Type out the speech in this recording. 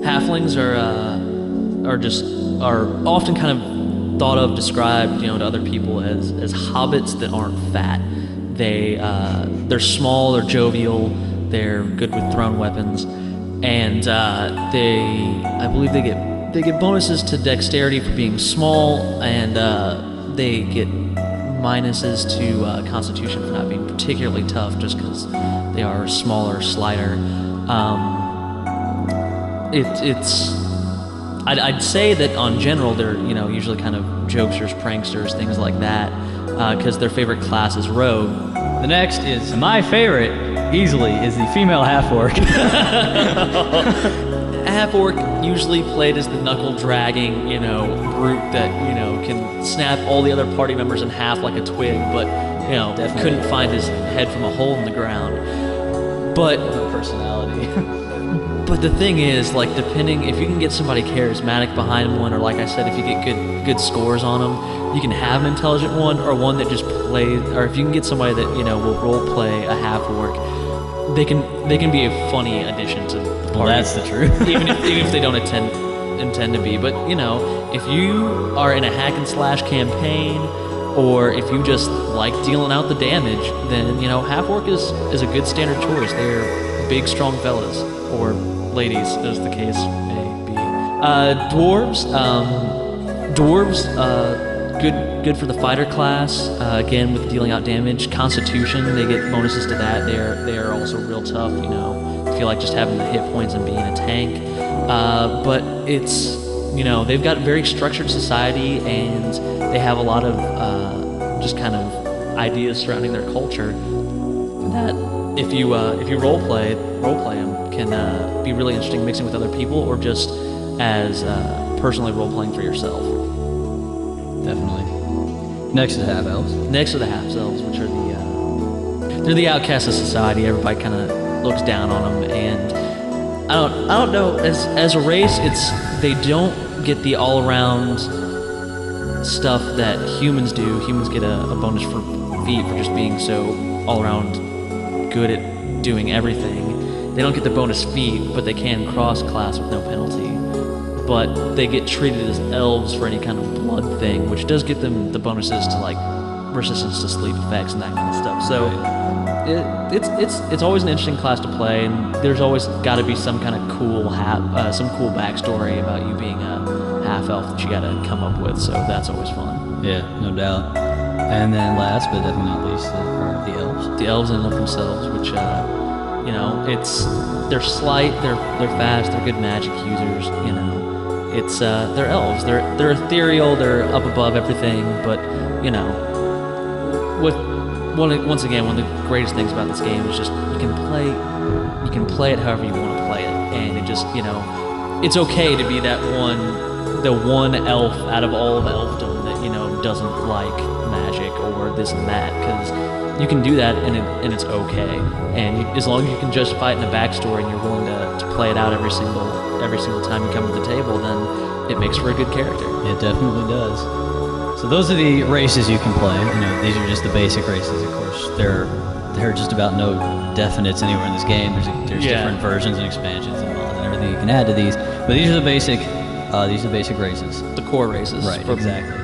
Halflings are often kind of thought of, described, to other people as hobbits that aren't fat. They're small, they're jovial, they're good with thrown weapons, and I believe they get bonuses to dexterity for being small, and they get minuses to constitution for not being particularly tough, just because they are smaller, slighter. I'd say that on general they're usually kind of jokesters, pranksters, things like that, because their favorite class is rogue. The next is my favorite, easily, is the female half-orc. Half-orc usually played as the knuckle-dragging, brute that can snap all the other party members in half like a twig, but couldn't find his head from a hole in the ground. But no personality. But the thing is, depending if you can get somebody charismatic behind one, or like I said, if you get good scores on them, you can have an intelligent one, or one that just plays. Or if you can get somebody that will role play a half orc, they can be a funny addition to the party. Well, that's the truth. even if they don't intend to be. But if you are in a hack and slash campaign, or if you just like dealing out the damage, then half orc is a good standard choice. They're big, strong fellas, or ladies, as the case may be. Dwarves, good for the fighter class. Again, with dealing out damage. Constitution, they get bonuses to that. They are also real tough. I feel like just having the hit points and being a tank. But it's they've got very structured society, and they have a lot of just kind of ideas surrounding their culture that if you role play them can be really interesting, mixing with other people or just as personally role playing for yourself. Definitely. Next to the half elves. Next to the half elves, which are they're the outcasts of society. Everybody kind of looks down on them, and I don't know. As a race, they don't get the all around stuff that humans do. Humans get a bonus for feat for just being so all around good at doing everything. They don't get the bonus feat, but they can cross class with no penalty. But they get treated as elves for any kind of blood thing, which does get them the bonuses to resistance to sleep effects and that kind of stuff. So it's always an interesting class to play, and there's always got to be some kind of cool backstory about you being a half elf that you got to come up with. So that's always fun. Yeah, no doubt. And then last but definitely not least are the elves. The elves in and of themselves, which they're slight, they're fast, they're good magic users. They're elves. They're ethereal. They're up above everything. But once again, one of the greatest things about this game is just you can play it however you want to play it, and it just it's okay to be the one elf out of all of elfdom that doesn't like magic or this and that, because you can do that and it's okay, and as long as you can justify it in a backstory and you're willing to play it out every single time you come to the table, then it makes for a good character. It definitely does. So those are the races you can play. These are just the basic races. Of course, there are just about no definites anywhere in this game. There's different versions and expansions and mods and everything you can add to these, but these are the basic races. The core races. Right, exactly.